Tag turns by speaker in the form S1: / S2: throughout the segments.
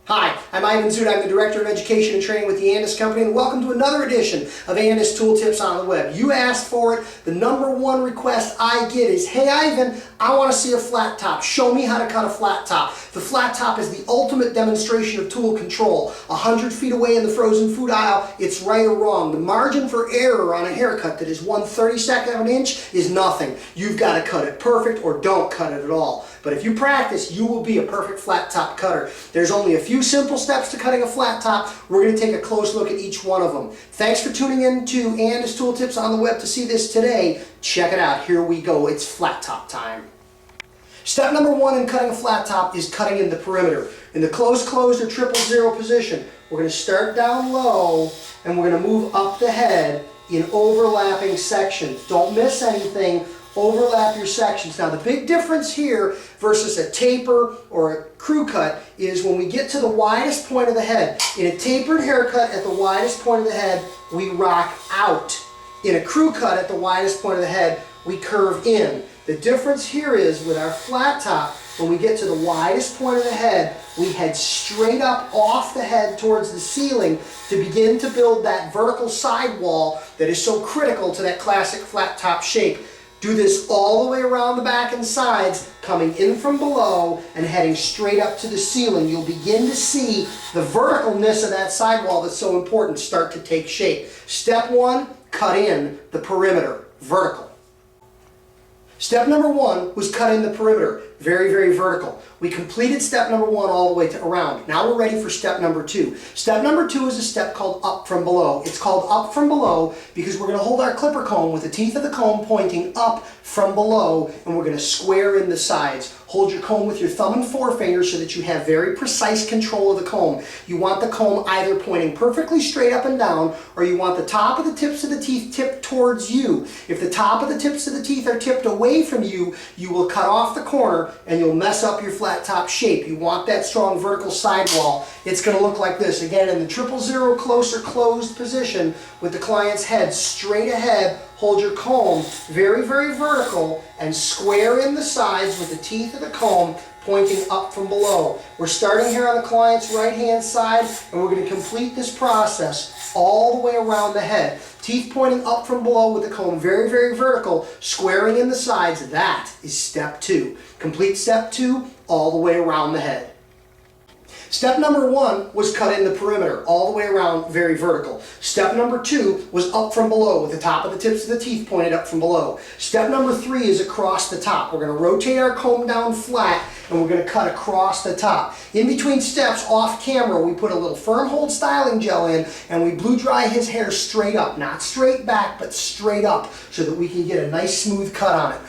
S1: Hi, I'm Ivan Zoot. I'm the Director of Education and Training with the Andis Company, and welcome to another edition of Andis Tool Tips on the Web. You asked for it. The number one request I get is, hey Ivan, I want to see a flat top. Show me how to cut a flat top. The flat top is the ultimate demonstration of tool control. 100 feet away in the frozen food aisle, it's right or wrong. The margin for error on a haircut that is 1/32 of an inch is nothing. You've got to cut it perfect or don't cut it at all. But if you practice, you will be a perfect flat top cutter. There's only a few simple steps to cutting a flat top. We're going to take a close look at each one of them. Thanks for tuning in to Andis Tool Tips on the Web to see this today. Check it out. Here we go. It's flat top time. Step number one in cutting a flat top is cutting in the perimeter. In the closed or 000 position, we're going to start down low and we're going to move up the head in overlapping sections. Don't miss anything. Overlap your sections. Now the big difference here versus a taper or a crew cut is when we get to the widest point of the head. In a tapered haircut at the widest point of the head, we rock out. In a crew cut at the widest point of the head, we curve in. The difference here is with our flat top, when we get to the widest point of the head, we head straight up off the head towards the ceiling to begin to build that vertical sidewall that is so critical to that classic flat top shape. Do this all the way around the back and sides, coming in from below and heading straight up to the ceiling. You'll begin to see the verticalness of that sidewall that's so important start to take shape. Step one, cut in the perimeter, vertical. Step number one was cut in the perimeter, very, very vertical. We completed step number one all the way to around. Now we're ready for step number two. Step number two is a step called up from below. It's called up from below because we're going to hold our clipper comb with the teeth of the comb pointing up from below, and we're going to square in the sides. Hold your comb with your thumb and forefinger so that you have very precise control of the comb. You want the comb either pointing perfectly straight up and down, or you want the top of the tips of the teeth tipped towards you. If the top of the tips of the teeth are tipped away from you, you will cut off the corner and you'll mess up your flat top shape. You want that strong vertical sidewall. It's going to look like this. Again, in the 000 close or closed position with the client's head straight ahead, hold your comb very, very vertical and square in the sides with the teeth of the comb pointing up from below. We're starting here on the client's right-hand side, and we're going to complete this process all the way around the head. Teeth pointing up from below with the comb very, very vertical, squaring in the sides. That is step two. Complete step two all the way around the head. Step number one was cut in the perimeter, all the way around, very vertical. Step number two was up from below, with the top of the tips of the teeth pointed up from below. Step number three is across the top. We're going to rotate our comb down flat, and we're going to cut across the top. In between steps, off camera, we put a little firm hold styling gel in, and we blow dry his hair straight up. Not straight back, but straight up, so that we can get a nice smooth cut on it.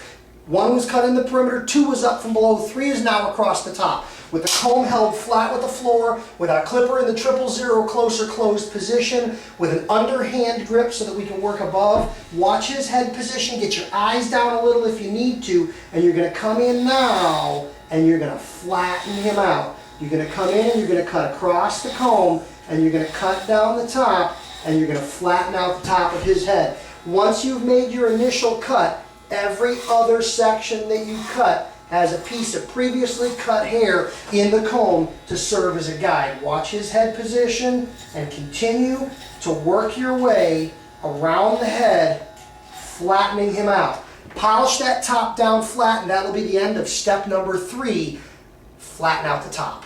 S1: One was cut in the perimeter, two was up from below, three is now across the top. With the comb held flat with the floor, with our clipper in the 000 close or closed position, with an underhand grip so that we can work above. Watch his head position, get your eyes down a little if you need to, and you're going to come in now and you're going to flatten him out. You're going to come in, you're going to cut across the comb, and you're going to cut down the top, and you're going to flatten out the top of his head. Once you've made your initial cut, every other section that you cut has a piece of previously cut hair in the comb to serve as a guide. Watch his head position and continue to work your way around the head, flattening him out. Polish that top down flat, and that'll be the end of step number three, flatten out the top.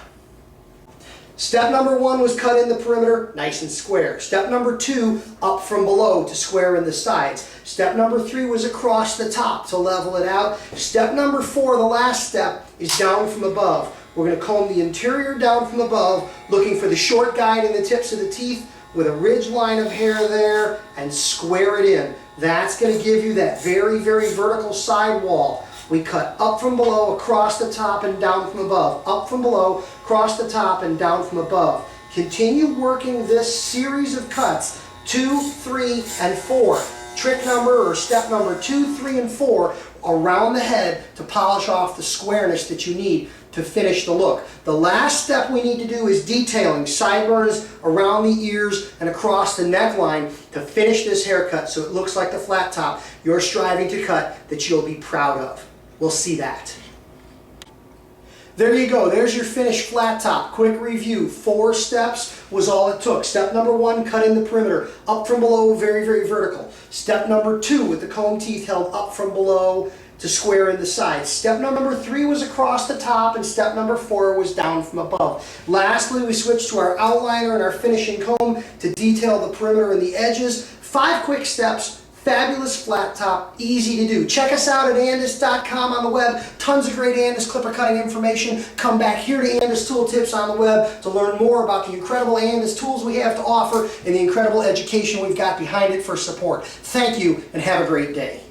S1: Step number one was cut in the perimeter, nice and square. Step number two, up from below to square in the sides. Step number three was across the top to level it out. Step number four, the last step, is down from above. We're going to comb the interior down from above, looking for the short guide in the tips of the teeth with a ridge line of hair there, and square it in. That's going to give you that very, very vertical sidewall. We cut up from below, across the top, and down from above. Up from below, across the top, and down from above. Continue working this series of cuts, 2, 3, and 4. Trick number or step number 2, 3, and 4 around the head to polish off the squareness that you need to finish the look. The last step we need to do is detailing, sideburns around the ears and across the neckline to finish this haircut so it looks like the flat top you're striving to cut that you'll be proud of. We'll see that. There you go. There's your finished flat top. Quick review. 4 steps was all it took. Step number 1, cutting the perimeter. Up from below, very, very vertical. Step number 2, with the comb teeth held up from below to square in the sides. Step number 3 was across the top, and step number 4 was down from above. Lastly, we switched to our outliner and our finishing comb to detail the perimeter and the edges. 5 quick steps. Fabulous flat top, easy to do. Check us out at andis.com on the web. Tons of great Andis clipper cutting information. Come back here to Andis Tool Tips on the web to learn more about the incredible Andis tools we have to offer and the incredible education we've got behind it for support. Thank you and have a great day.